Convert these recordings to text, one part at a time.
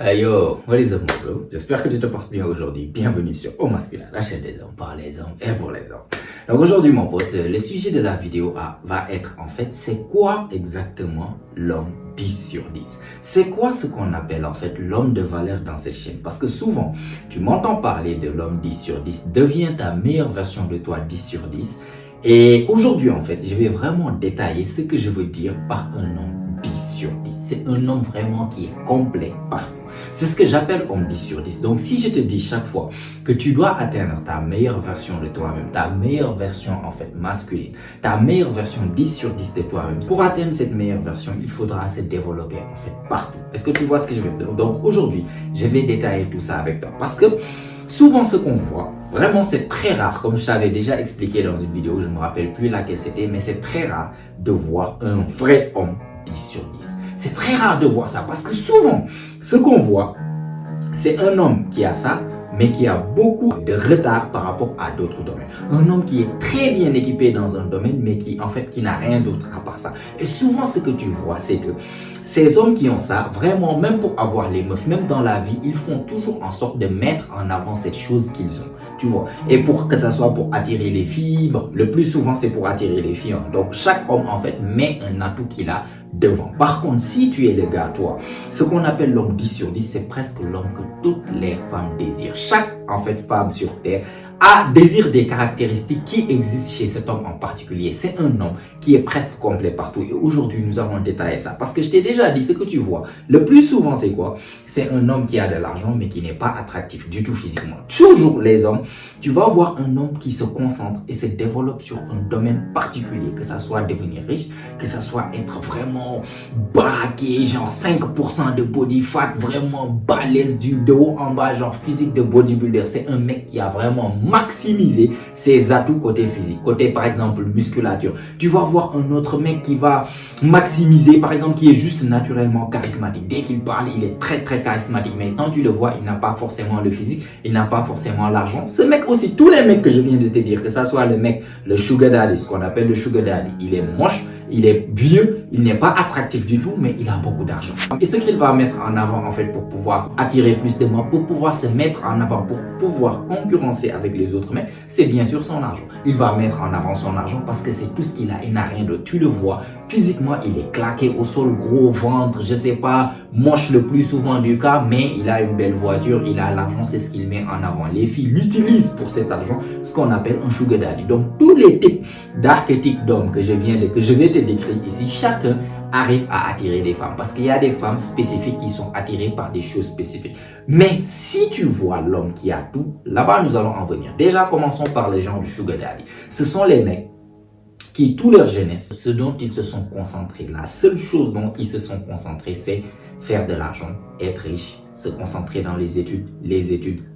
Yo, what is up, mon bro? J'espère que tu te portes bien aujourd'hui. Bienvenue sur Au Masculin, la chaîne des hommes par les hommes et pour les hommes. Donc aujourd'hui, mon pote, le sujet de la vidéo va être en fait, c'est quoi exactement l'homme 10 sur 10? C'est quoi ce qu'on appelle en fait l'homme de valeur dans cette chaîne? Parce que souvent, tu m'entends parler de l'homme 10 sur 10, deviens ta meilleure version de toi 10 sur 10. Et aujourd'hui, en fait, je vais vraiment détailler ce que je veux dire par un homme 10 sur 10. C'est un homme vraiment qui est complet partout. C'est ce que j'appelle homme 10 sur 10. Donc, si je te dis chaque fois que tu dois atteindre ta meilleure version de toi-même, ta meilleure version en fait masculine, ta meilleure version 10 sur 10 de toi-même, pour atteindre cette meilleure version, il faudra se développer en fait partout. Est-ce que tu vois ce que je veux dire? Donc, aujourd'hui, je vais détailler tout ça avec toi parce que souvent, ce qu'on voit, vraiment, c'est très rare, comme je t'avais déjà expliqué dans une vidéo, je ne me rappelle plus laquelle c'était, mais c'est très rare de voir un vrai homme 10 sur 10. C'est très rare de voir ça parce que souvent, ce qu'on voit, c'est un homme qui a ça, mais qui a beaucoup de retard par rapport à d'autres domaines. Un homme qui est très bien équipé dans un domaine, mais qui n'a rien d'autre à part ça. Et souvent, ce que tu vois, c'est que ces hommes qui ont ça, vraiment, même pour avoir les meufs, même dans la vie, ils font toujours en sorte de mettre en avant cette chose qu'ils ont. Tu vois, et pour que ça soit pour attirer les filles, bon, le plus souvent c'est pour attirer les filles. Hein. Donc chaque homme en fait met un atout qu'il a devant. Par contre, si tu es le gars, toi, ce qu'on appelle l'homme 10 sur 10, c'est presque l'homme que toutes les femmes désirent. Chaque en fait femme sur terre désire des caractéristiques qui existent chez cet homme en particulier. C'est un homme qui est presque complet partout. Et aujourd'hui, nous allons détailler ça. Parce que je t'ai déjà dit, ce que tu vois, le plus souvent, c'est quoi? C'est un homme qui a de l'argent, mais qui n'est pas attractif du tout physiquement. Toujours les hommes, tu vas voir un homme qui se concentre et se développe sur un domaine particulier. Que ça soit devenir riche, que ça soit être vraiment baraqué, genre 5% de body fat, vraiment balèze de haut en bas, genre physique de bodybuilder. C'est un mec qui a vraiment maximiser ses atouts côté physique, côté par exemple musculature. Tu vas voir un autre mec qui va maximiser, par exemple, qui est juste naturellement charismatique. Dès qu'il parle, il est très très charismatique, mais quand tu le vois, il n'a pas forcément le physique, il n'a pas forcément l'argent. Ce mec aussi, tous les mecs que je viens de te dire, que ça soit le mec, le sugar daddy, ce qu'on appelle le sugar daddy, il est moche, il est vieux, il n'est pas attractif du tout, mais il a beaucoup d'argent. Et ce qu'il va mettre en avant, en fait, pour pouvoir attirer plus de monde, pour pouvoir se mettre en avant, pour pouvoir concurrencer avec les autres mecs, c'est bien sûr son argent. Il va mettre en avant son argent parce que c'est tout ce qu'il a, il n'a rien d'autre. Tu le vois, physiquement, il est claqué au sol, gros ventre, je sais pas, moche le plus souvent du cas, mais il a une belle voiture, il a l'argent, c'est ce qu'il met en avant. Les filles l'utilisent pour cet argent, ce qu'on appelle un sugar daddy. Donc, tous les types d'archétypes d'hommes que je vais te décrire ici, chacun arrive à attirer des femmes parce qu'il y a des femmes spécifiques qui sont attirées par des choses spécifiques. Mais si tu vois l'homme qui a tout, là-bas nous allons en venir. Déjà, commençons par les gens du sugar daddy. Ce sont les mecs qui, toute leur jeunesse, ce dont ils se sont concentrés, la seule chose dont ils se sont concentrés, c'est faire de l'argent, être riche, se concentrer dans les études,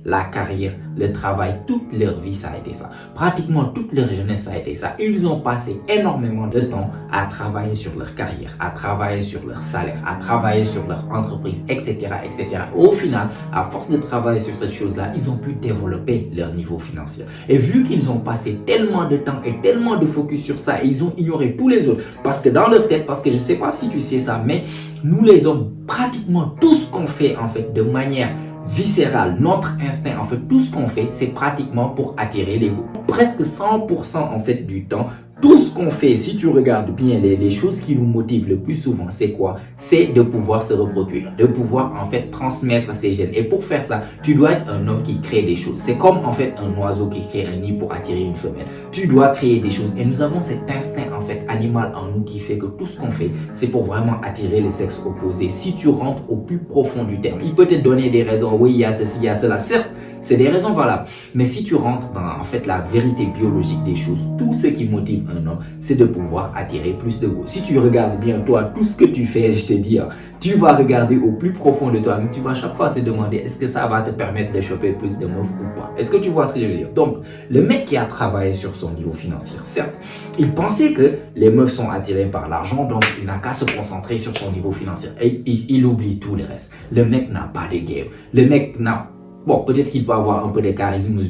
la carrière, le travail. Toute leur vie, ça a été ça. Pratiquement toute leur jeunesse, ça a été ça. Ils ont passé énormément de temps à travailler sur leur carrière, à travailler sur leur salaire, à travailler sur leur entreprise, etc., etc. Au final, à force de travailler sur cette chose-là, ils ont pu développer leur niveau financier. Et vu qu'ils ont passé tellement de temps et tellement de focus sur ça, et ils ont ignoré tous les autres, parce que dans leur tête, parce que je ne sais pas si tu sais ça, mais nous les hommes, pratiquement tout ce qu'on fait en fait de manière viscérale, notre instinct en fait, tout ce qu'on fait, c'est pratiquement pour attirer l'ego. Presque 100% en fait du temps, tout ce qu'on fait, si tu regardes bien les choses qui nous motivent le plus souvent, c'est quoi? C'est de pouvoir se reproduire, de pouvoir en fait transmettre ses gènes. Et pour faire ça, tu dois être un homme qui crée des choses. C'est comme en fait un oiseau qui crée un nid pour attirer une femelle. Tu dois créer des choses. Et nous avons cet instinct en fait animal en nous qui fait que tout ce qu'on fait, c'est pour vraiment attirer les sexes opposés. Si tu rentres au plus profond du terme, il peut te donner des raisons. Oui, il y a ceci, il y a cela. Certes, c'est des raisons valables. Mais si tu rentres dans en fait la vérité biologique des choses, tout ce qui motive un homme, c'est de pouvoir attirer plus de go. Si tu regardes bien toi, tout ce que tu fais, je te dis, tu vas regarder au plus profond de toi, mais tu vas chaque fois se demander est-ce que ça va te permettre de choper plus de meufs ou pas. Est-ce que tu vois ce que je veux dire? Donc, le mec qui a travaillé sur son niveau financier, certes, il pensait que les meufs sont attirées par l'argent, donc il n'a qu'à se concentrer sur son niveau financier. Et il oublie tout le reste. Le mec n'a pas de game. Le mec n'a Bon, peut-être qu'il peut avoir un peu de charisme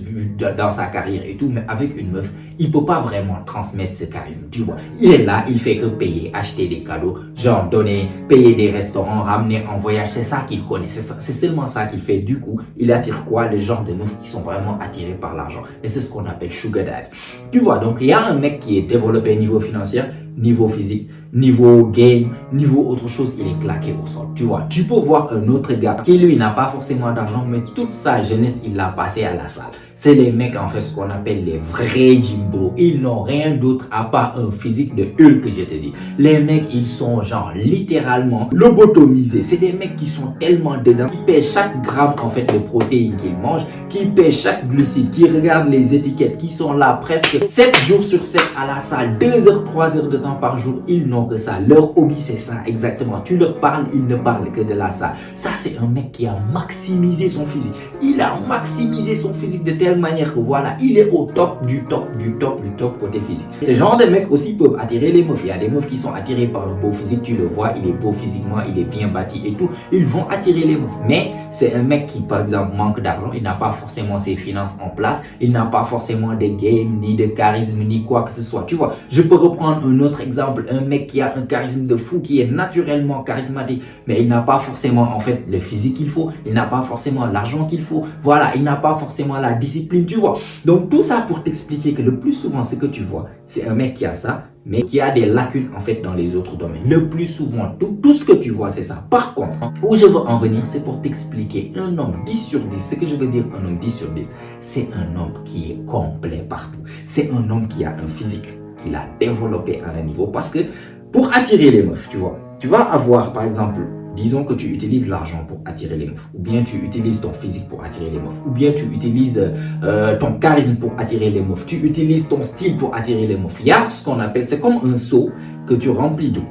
dans sa carrière et tout, mais avec une meuf, il peut pas vraiment transmettre ce charisme, tu vois. Il est là, il fait que payer, acheter des cadeaux, genre donner, payer des restaurants, ramener en voyage, c'est ça qu'il connaît, c'est seulement ça qu'il fait. Du coup, il attire quoi? Les genres de meufs qui sont vraiment attirés par l'argent. Et c'est ce qu'on appelle sugar daddy. Tu vois, donc il y a un mec qui est développé niveau financier, niveau physique, niveau game, niveau autre chose, il est claqué au sol. Tu vois, tu peux voir un autre gars qui lui n'a pas forcément d'argent, mais toute sa jeunesse, il l'a passé à la salle. C'est les mecs, en fait, ce qu'on appelle les vrais gym bros. Ils n'ont rien d'autre à part un physique de Hulk, que je te dis. Les mecs, ils sont genre littéralement lobotomisés. C'est des mecs qui sont tellement dedans, qui pèsent chaque gramme, en fait, de protéines qu'ils mangent, qui pèsent chaque glucide, qui regardent les étiquettes, qui sont là presque 7 jours sur 7 à la salle, 2 heures, 3 heures de temps par jour. Ils n'ont que ça. Leur hobby, c'est ça, exactement. Tu leur parles, ils ne parlent que de la salle. Ça, c'est un mec qui a maximisé son physique. Il a maximisé son physique de telle manière que voilà, il est au top du top du top du top côté physique. Ces genres de mecs aussi peuvent attirer les meufs. Il y a des meufs qui sont attirées par le beau physique, tu le vois, il est beau physiquement, il est bien bâti et tout. Ils vont attirer les meufs. Mais c'est un mec qui, par exemple, manque d'argent, il n'a pas forcément ses finances en place, il n'a pas forcément de game, ni de charisme, ni quoi que ce soit. Tu vois, je peux reprendre un autre exemple, un mec qui a un charisme de fou, qui est naturellement charismatique, mais il n'a pas forcément en fait le physique qu'il faut, il n'a pas forcément l'argent qu'il faut, voilà, il n'a pas forcément la discipline, tu vois. Donc tout ça pour t'expliquer que le plus souvent ce que tu vois, c'est un mec qui a ça, mais qui a des lacunes en fait dans les autres domaines. Le plus souvent, tout ce que tu vois, c'est ça. Par contre, où je veux en venir, c'est pour t'expliquer un homme 10 sur 10. Ce que je veux dire, un homme 10 sur 10, c'est un homme qui est complet partout. C'est un homme qui a un physique qu'il a développé à un niveau. Parce que pour attirer les meufs, tu vois, tu vas avoir par exemple, disons que tu utilises l'argent pour attirer les meufs, ou bien tu utilises ton physique pour attirer les meufs, ou bien tu utilises ton charisme pour attirer les meufs, tu utilises ton style pour attirer les meufs. Il y a ce qu'on appelle, c'est comme un seau que tu remplis d'eau.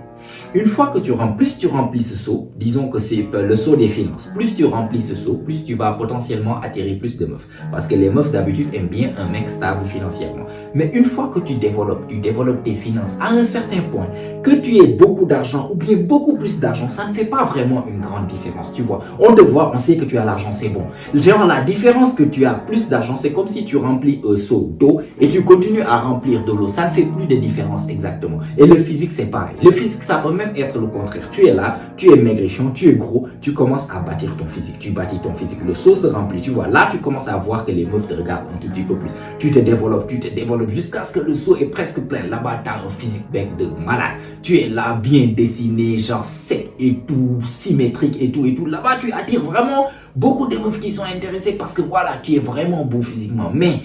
Une fois que plus tu remplis ce seau, disons que c'est le seau des finances, plus tu remplis ce seau, plus tu vas potentiellement attirer plus de meufs. Parce que les meufs d'habitude aiment bien un mec stable financièrement. Mais une fois que tu développes tes finances à un certain point, que tu aies beaucoup d'argent ou bien beaucoup plus d'argent, ça ne fait pas vraiment une grande différence, tu vois. On te voit, on sait que tu as l'argent, c'est bon. Genre la différence que tu as plus d'argent, c'est comme si tu remplis un seau d'eau et tu continues à remplir de l'eau. Ça ne fait plus de différence exactement. Et le physique, c'est pareil. Le physique, ça peut même être le contraire. Tu es là, tu es maigrichon, tu es gros, tu commences à bâtir ton physique. Tu bâtis ton physique, le seau se remplit, tu vois. Là, tu commences à voir que les meufs te regardent un tout petit peu plus. Tu te développes jusqu'à ce que le seau est presque plein. Là-bas, tu as un physique bec de malade. Tu es là, bien dessiné, genre sec et tout, symétrique et tout et tout. Là-bas, tu attires vraiment beaucoup de meufs qui sont intéressées parce que voilà, tu es vraiment beau physiquement. Mais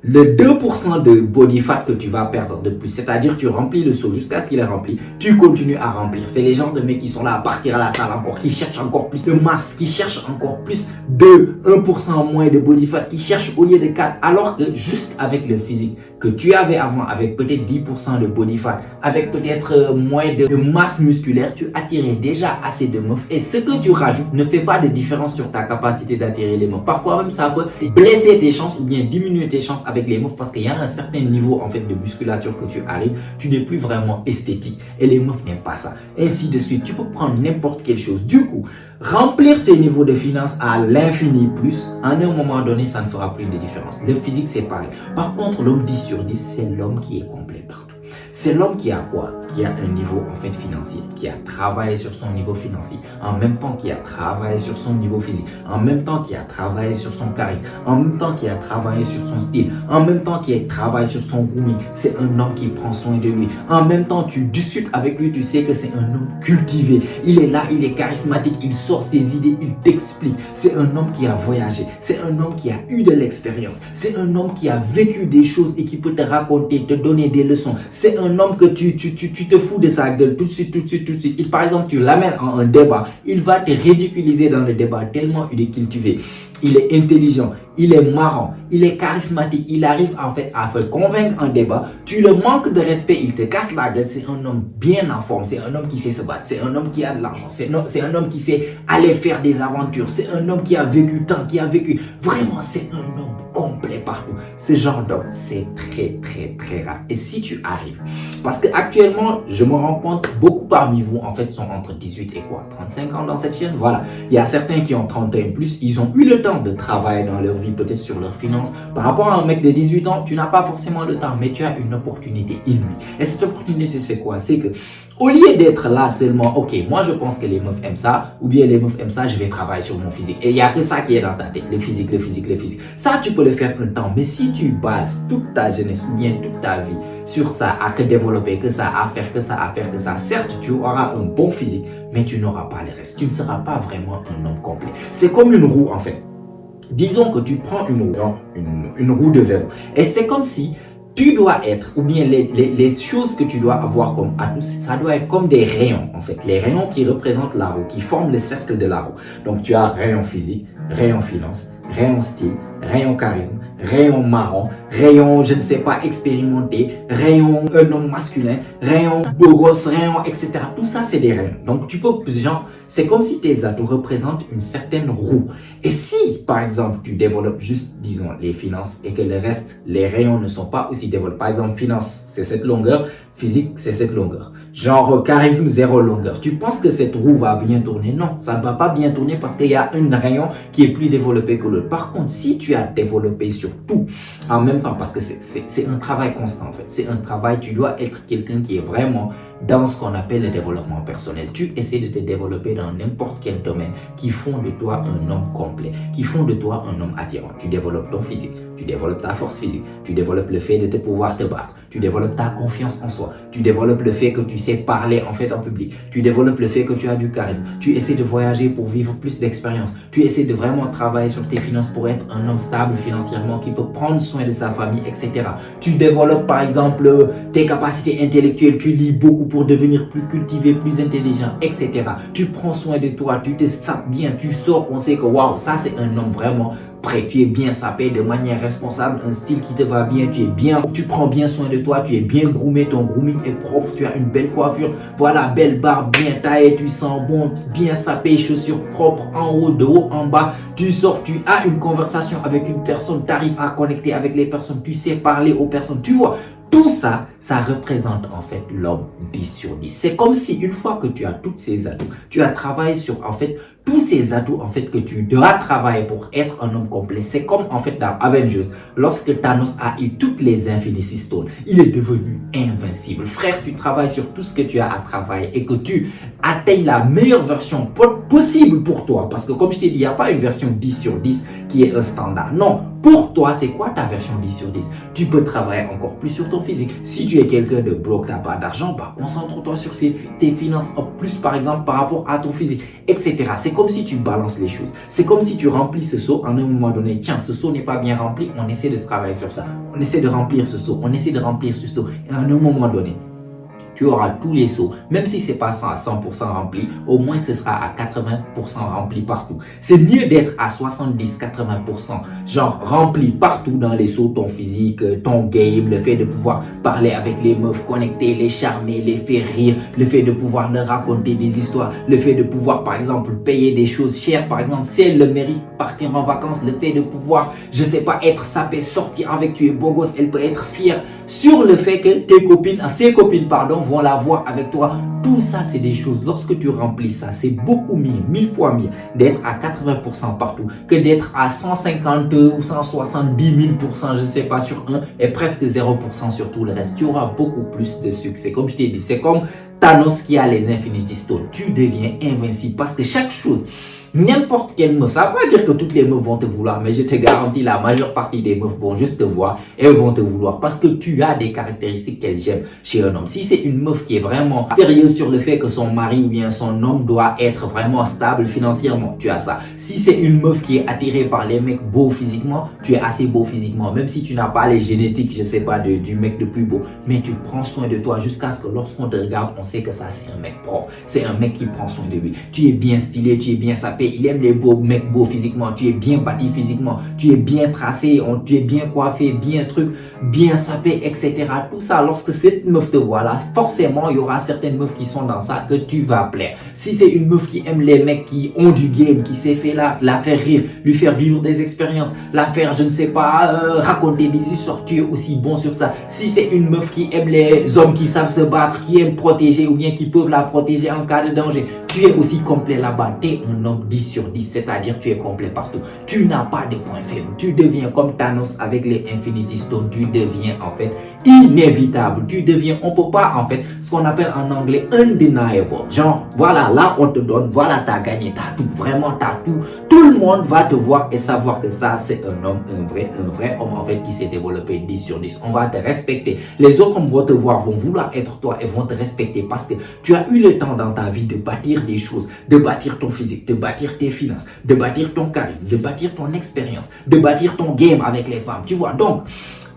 le 2% de body fat que tu vas perdre de plus, c'est-à-dire tu remplis le seau jusqu'à ce qu'il est rempli, tu continues à remplir. C'est les gens de mecs qui sont là à partir à la salle encore, qui cherchent encore plus de masse, qui cherchent encore plus de 1% moins de body fat, qui cherchent au lieu de 4, alors que juste avec le physique que tu avais avant, avec peut-être 10% de body fat, avec peut-être moins de masse musculaire, tu attirais déjà assez de meufs. Et ce que tu rajoutes ne fait pas de différence sur ta capacité d'attirer les meufs. Parfois même ça peut blesser tes chances ou bien diminuer tes chances avec les meufs parce qu'il y a un certain niveau en fait de musculature que tu arrives, tu n'es plus vraiment esthétique et les meufs n'aiment pas ça. Ainsi de suite, tu peux prendre n'importe quelle chose. Du coup, remplir tes niveaux de finances à l'infini plus, à un moment donné, ça ne fera plus de différence. Le physique, c'est pareil. Par contre, l'homme 10 sur 10, c'est l'homme qui est complet partout. C'est l'homme qui a quoi? Qui a un niveau en fait financier, qui a travaillé sur son niveau financier, en même temps qui a travaillé sur son niveau physique, en même temps qui a travaillé sur son charisme, en même temps qui a travaillé sur son style, en même temps qui a travaillé sur son grooming. C'est un homme qui prend soin de lui. En même temps, tu discutes avec lui, tu sais que c'est un homme cultivé. Il est là, il est charismatique, il sort ses idées, il t'explique. C'est un homme qui a voyagé, c'est un homme qui a eu de l'expérience, c'est un homme qui a vécu des choses et qui peut te raconter, te donner des leçons. C'est un homme que tu te fous de sa gueule tout de suite. Par exemple, tu l'amènes en un débat, il va te ridiculiser dans le débat tellement il est cultivé. Il est intelligent, il est marrant, il est charismatique, il arrive en fait à faire convaincre en débat. Tu le manques de respect, il te casse la gueule. C'est un homme bien en forme, c'est un homme qui sait se battre, c'est un homme qui a de l'argent, c'est un homme qui sait aller faire des aventures, c'est un homme qui a vécu tant, qui a vécu. Vraiment, c'est un homme complet partout. Ce genre d'homme, c'est très rare. Et si tu arrives, parce que actuellement, je me rends compte, beaucoup parmi vous, en fait, sont entre 18 et 35 ans dans cette chaîne. Voilà. Il y a certains qui ont 30 ans et plus, ils ont eu le temps de travailler dans leur vie, peut-être sur leurs finances. Par rapport à un mec de 18 ans, tu n'as pas forcément le temps, mais tu as une opportunité inouïe. Et cette opportunité, c'est quoi? C'est que, au lieu d'être là seulement, ok, moi je pense que les meufs aiment ça, ou bien les meufs aiment ça, je vais travailler sur mon physique. Et il n'y a que ça qui est dans ta tête, le physique. Ça, tu peux le faire un temps, mais si tu bases toute ta jeunesse, ou bien toute ta vie, sur ça, à que développer, que ça, à faire que ça, certes, tu auras un bon physique, mais tu n'auras pas le reste. Tu ne seras pas vraiment un homme complet. C'est comme une roue, en fait. Disons que tu prends une roue, une roue de vélo, et c'est comme si tu dois être, ou bien les choses que tu dois avoir comme atout, ça doit être comme des rayons, en fait. Les rayons qui représentent la roue, qui forment le cercle de la roue. Donc, tu as rayon physique, rayon finance, rayon style, rayon charisme, rayon marron, rayon, je ne sais pas, expérimenté, rayon un homme masculin, rayon beau gosse, rayon, etc. Tout ça, c'est des rayons. Donc, tu peux, genre, c'est comme si tes atouts représentent une certaine roue. Et si, par exemple, tu développes juste, disons, les finances et que le reste, les rayons ne sont pas aussi développés. Par exemple, finance, c'est cette longueur, physique, c'est cette longueur. Genre, charisme, 0 longueur. Tu penses que cette roue va bien tourner? Non, ça ne va pas bien tourner parce qu'il y a un rayon qui est plus développé que l'autre. Par contre, si tu as développé sur tout en même temps, parce que c'est un travail constant en fait. C'est un travail, tu dois être quelqu'un qui est vraiment dans ce qu'on appelle le développement personnel. Tu essaies de te développer dans n'importe quel domaine qui font de toi un homme complet, qui font de toi un homme attirant. Tu développes ton physique, tu développes ta force physique, tu développes le fait de te pouvoir te battre, tu développes ta confiance en soi, tu développes le fait que tu sais parler en fait en public, tu développes le fait que tu as du charisme, tu essaies de voyager pour vivre plus d'expérience, tu essaies de vraiment travailler sur tes finances pour être un homme stable financièrement qui peut prendre soin de sa famille, etc. Tu développes par exemple tes capacités intellectuelles, tu lis beaucoup pour devenir plus cultivé, plus intelligent, etc. Tu prends soin de toi, tu te sapes bien, tu sors, on sait que waouh, ça c'est un homme vraiment prêt, tu es bien sapé de manière responsable, un style qui te va bien, tu es bien, tu prends bien soin de toi, tu es bien groomé, ton grooming est propre, tu as une belle coiffure, voilà, belle barbe bien taillée, tu sens bon, bien sapé, chaussures propres en haut, de haut en bas, tu sors, tu as une conversation avec une personne, tu arrives à connecter avec les personnes, tu sais parler aux personnes, tu vois. Tout ça, ça représente en fait l'homme 10 sur 10. C'est comme si une fois que tu as tous ces atouts, tu as travaillé sur en fait tous ces atouts en fait que tu dois travailler pour être un homme complet. C'est comme en fait dans Avengers, lorsque Thanos a eu toutes les Infinity Stones, il est devenu invincible. Frère, tu travailles sur tout ce que tu as à travailler et que tu atteignes la meilleure version possible pour toi. Parce que comme je t'ai dit, il n'y a pas une version 10 sur 10 qui est un standard. Non, pour toi, c'est quoi ta version 10 sur 10? Tu peux travailler encore plus sur ton physique. Si tu es quelqu'un de broke, tu n'as pas d'argent, bah, concentre-toi sur tes finances en plus, par exemple, par rapport à ton physique, etc. C'est comme si tu balances les choses. C'est comme si tu remplis ce seau. À un moment donné, tiens, ce seau n'est pas bien rempli, on essaie de travailler sur ça. On essaie de remplir ce seau, on essaie de remplir ce seau. Et à un moment donné, tu auras tous les seaux, même si ce n'est pas à 100% rempli, au moins ce sera à 80% rempli partout. C'est mieux d'être à 70-80%, genre rempli partout dans les seaux, ton physique, ton game, le fait de pouvoir parler avec les meufs, connecter, les charmer, les faire rire, le fait de pouvoir leur raconter des histoires, le fait de pouvoir par exemple payer des choses chères, par exemple si elle le mérite, partir en vacances, le fait de pouvoir, je sais pas, être sapé, sortir avec, tu es beau gosse, elle peut être fière sur le fait que ses copines, pardon, vont la voir avec toi. Tout ça, c'est des choses, lorsque tu remplis ça, c'est beaucoup mieux, 1000 fois mieux d'être à 80% partout que d'être à 150 ou 170 000%, je ne sais pas, sur un et presque 0% sur tout le reste. Tu auras beaucoup plus de succès. Comme je t'ai dit, c'est comme Thanos qui a les Infinity Stones. Tu deviens invincible parce que chaque chose, n'importe quelle meuf, ça ne veut pas dire que toutes les meufs vont te vouloir, mais je te garantis, la majeure partie des meufs vont juste te voir et elles vont te vouloir parce que tu as des caractéristiques qu'elles aiment chez un homme. Si c'est une meuf qui est vraiment sérieuse sur le fait que son mari ou bien son homme doit être vraiment stable financièrement, tu as ça. Si c'est une meuf qui est attirée par les mecs beaux physiquement, tu es assez beau physiquement, même si tu n'as pas les génétiques, je sais pas, du mec le plus beau, mais tu prends soin de toi jusqu'à ce que lorsqu'on te regarde, on sait que ça c'est un mec propre, c'est un mec qui prend soin de lui. Tu es bien stylé, tu es bien sapé, sapé, il aime les beaux mecs beaux physiquement, tu es bien bâti physiquement, tu es bien tracé, tu es bien coiffé, bien truc, bien sapé, etc. Tout ça, lorsque cette meuf te voit là, forcément, il y aura certaines meufs qui sont dans ça que tu vas plaire. Si c'est une meuf qui aime les mecs qui ont du game, qui sait faire là, la faire rire, lui faire vivre des expériences, la faire, je ne sais pas, raconter des histoires, tu es aussi bon sur ça. Si c'est une meuf qui aime les hommes qui savent se battre, qui aiment protéger ou bien qui peuvent la protéger en cas de danger, tu es aussi complet là-bas. Tu es un homme 10 sur 10, c'est-à-dire tu es complet partout. Tu n'as pas de point faible. Tu deviens comme Thanos avec les Infinity Stones. Tu deviens en fait inévitable. Tu deviens, on peut pas en fait, ce qu'on appelle en anglais undeniable. Genre, voilà, là on te donne, voilà, t'as gagné, t'as tout, vraiment t'as tout. Tout le monde va te voir et savoir que ça c'est un homme, un vrai homme en fait qui s'est développé 10 sur 10. On va te respecter. Les autres vont te voir, vont vouloir être toi et vont te respecter parce que tu as eu le temps dans ta vie de bâtir des choses, de bâtir ton physique, de bâtir tes finances, de bâtir ton charisme, de bâtir ton expérience, de bâtir ton game avec les femmes, tu vois. Donc,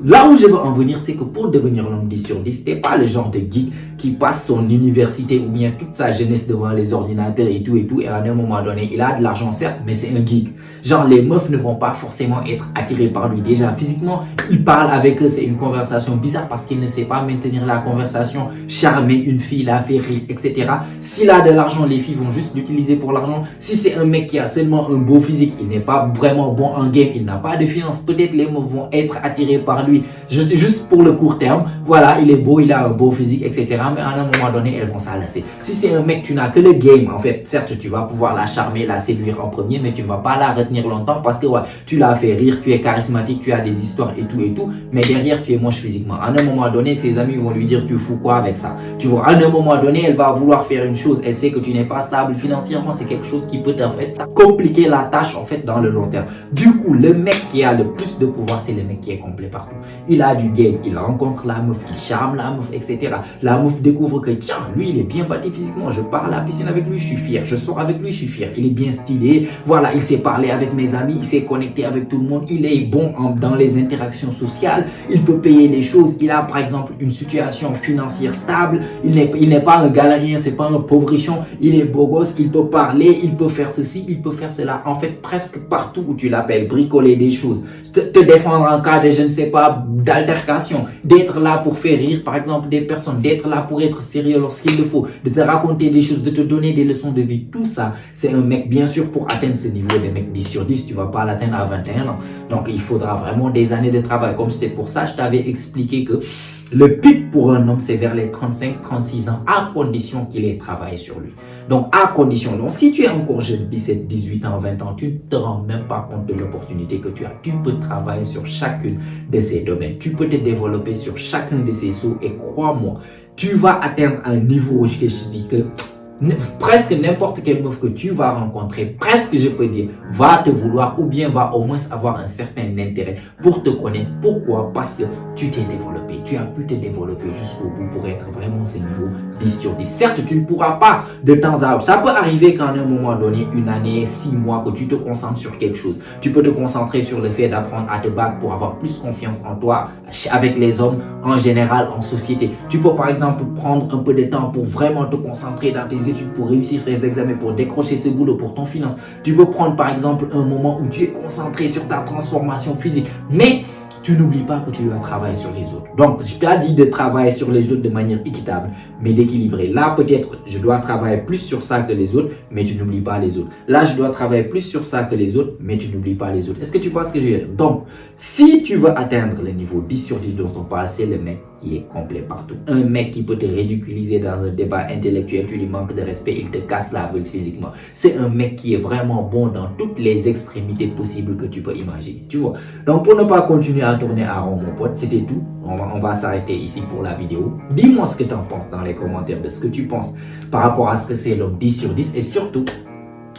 là où je veux en venir, c'est que pour devenir l'homme 10 sur 10, t'es pas le genre de geek qui passe son université ou bien toute sa jeunesse devant les ordinateurs et tout, et à un moment donné, il a de l'argent certes, mais c'est un geek. Genre, les meufs ne vont pas forcément être attirées par lui. Déjà, physiquement, il parle avec eux, c'est une conversation bizarre parce qu'il ne sait pas maintenir la conversation, charmer une fille, la faire rire, etc. S'il a de l'argent, les filles vont juste l'utiliser pour l'argent. Si c'est un mec qui a seulement un beau physique, il n'est pas vraiment bon en game, il n'a pas de finances, peut-être les meufs vont être attirées par lui juste pour le court terme. Voilà, il est beau, il a un beau physique, etc. Mais à un moment donné, elles vont s'enlacer. Si c'est un mec, tu n'as que le game, en fait, certes, tu vas pouvoir la charmer, la séduire en premier, mais tu ne vas pas la retenir longtemps parce que ouais, tu l'as fait rire, tu es charismatique, tu as des histoires et tout, mais derrière, tu es moche physiquement. À un moment donné, ses amis vont lui dire, tu fous quoi avec ça? Tu vois, à un moment donné, elle va vouloir faire une chose, elle sait que tu n'es pas stable financièrement, c'est quelque chose qui peut en fait compliquer la tâche en fait dans le long terme. Du coup, le mec qui a le plus de pouvoir, c'est le mec qui est complet partout. Il a du game, il rencontre la meuf, il charme la meuf, etc. La meuf découvre que tiens, lui il est bien bâti physiquement, je pars à la piscine avec lui, je suis fier, je sors avec lui, je suis fier, il est bien stylé, voilà, il sait parler avec mes amis, il sait connecter avec tout le monde, il est bon dans les interactions sociales, il peut payer des choses, il a par exemple une situation financière stable, il n'est pas un galérien, c'est pas un pauvrichon, il est beau gosse, il peut parler, il peut faire ceci, il peut faire cela, en fait presque partout où tu l'appelles, bricoler des choses, te défendre en cas de je ne sais pas d'altercation, d'être là pour faire rire par exemple des personnes, d'être là pour être sérieux lorsqu'il le faut, de te raconter des choses, de te donner des leçons de vie, tout ça c'est un mec. Bien sûr, pour atteindre ce niveau des mecs 10 sur 10, tu vas pas l'atteindre à 21 ans, donc il faudra vraiment des années de travail. Comme c'est pour ça je t'avais expliqué que le pic pour un homme, c'est vers les 35-36 ans, à condition qu'il ait travaillé sur lui. Donc, à condition. Donc, si tu es encore jeune, 17, 18 ans, 20 ans, tu ne te rends même pas compte de l'opportunité que tu as. Tu peux travailler sur chacune de ces domaines. Tu peux te développer sur chacun de ces sauts. Et crois-moi, tu vas atteindre un niveau où je te dis que presque n'importe quelle meuf que tu vas rencontrer, presque je peux dire, va te vouloir ou bien va au moins avoir un certain intérêt pour te connaître. Pourquoi? Parce que tu t'es développé, tu as pu te développer jusqu'au bout pour être vraiment ce niveau 10 sur 10. Certes, tu ne pourras pas de temps à autre. Ça peut arriver qu'à un moment donné, une année, 6 mois, que tu te concentres sur quelque chose. Tu peux te concentrer sur le fait d'apprendre à te battre pour avoir plus confiance en toi avec les hommes en général, en société. Tu peux par exemple prendre un peu de temps pour vraiment te concentrer dans tes études, pour réussir ces examens, pour décrocher ce boulot, pour ton finance. Tu peux prendre par exemple un moment où tu es concentré sur ta transformation physique. Mais tu n'oublies pas que tu dois travailler sur les autres. Donc, je t'ai dit de travailler sur les autres de manière équitable, mais d'équilibrer. Là, peut-être, je dois travailler plus sur ça que les autres, mais tu n'oublies pas les autres. Là, je dois travailler plus sur ça que les autres, mais tu n'oublies pas les autres. Est-ce que tu vois ce que je veux dire? Donc, si tu veux atteindre le niveau 10 sur 10 dont on parle, c'est le mec qui est complet partout. Un mec qui peut te ridiculiser dans un débat intellectuel, tu lui manques de respect, il te casse la gueule physiquement. C'est un mec qui est vraiment bon dans toutes les extrémités possibles que tu peux imaginer. Tu vois? Donc, pour ne pas continuer à tourner à rond, mon pote, c'était tout. On va s'arrêter ici pour la vidéo. Dis-moi ce que tu en penses dans les commentaires, de ce que tu penses par rapport à ce que c'est l'homme 10 sur 10 et surtout,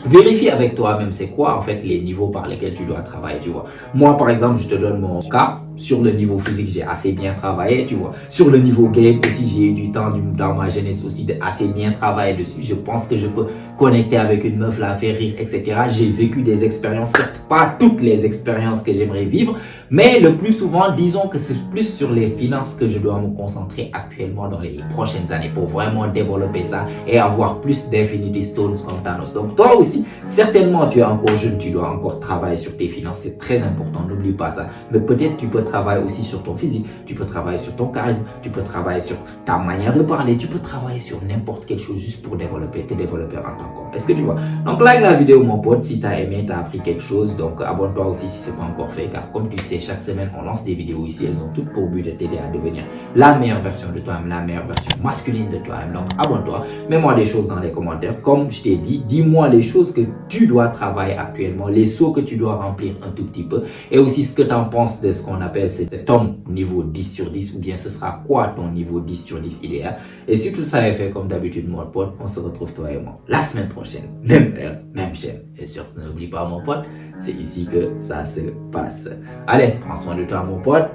vérifie avec toi-même c'est quoi en fait les niveaux par lesquels tu dois travailler, tu vois. Moi par exemple, je te donne mon cas, sur le niveau physique, j'ai assez bien travaillé, tu vois. Sur le niveau game aussi, j'ai eu du temps dans ma jeunesse aussi de assez bien travailler dessus. Je pense que je peux connecter avec une meuf, la faire rire, etc. J'ai vécu des expériences, certes pas toutes les expériences que j'aimerais vivre, mais le plus souvent, disons que c'est plus sur les finances que je dois me concentrer actuellement dans les prochaines années pour vraiment développer ça et avoir plus d'Infinity Stones comme Thanos. Donc toi aussi, certainement tu es encore jeune, tu dois encore travailler sur tes finances, c'est très important, n'oublie pas ça. Mais peut-être tu peux travailler aussi sur ton physique, tu peux travailler sur ton charisme, tu peux travailler sur ta manière de parler, tu peux travailler sur n'importe quelle chose juste pour te développer en tant qu'homme. Est-ce que tu vois? Donc like la vidéo mon pote si tu as aimé, tu as appris quelque chose. Donc abonne-toi aussi si ce n'est pas encore fait, car comme tu sais, chaque semaine on lance des vidéos ici, elles ont toutes pour but de t'aider à devenir la meilleure version de toi-même, la meilleure version masculine de toi-même. Donc abonne-toi, mets-moi des choses dans les commentaires. Comme je t'ai dit, dis-moi les choses que tu dois travailler actuellement, les sauts que tu dois remplir un tout petit peu, et aussi ce que tu en penses de ce qu'on appelle ton niveau 10 sur 10, ou bien ce sera quoi ton niveau 10 sur 10 idéal. Et si tout ça est fait comme d'habitude mon pote, on se retrouve toi et moi la semaine prochaine, même heure, même chaîne. Et surtout n'oublie pas mon pote, c'est ici que ça se passe. Allez, prends soin de toi mon pote.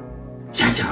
Ciao ciao.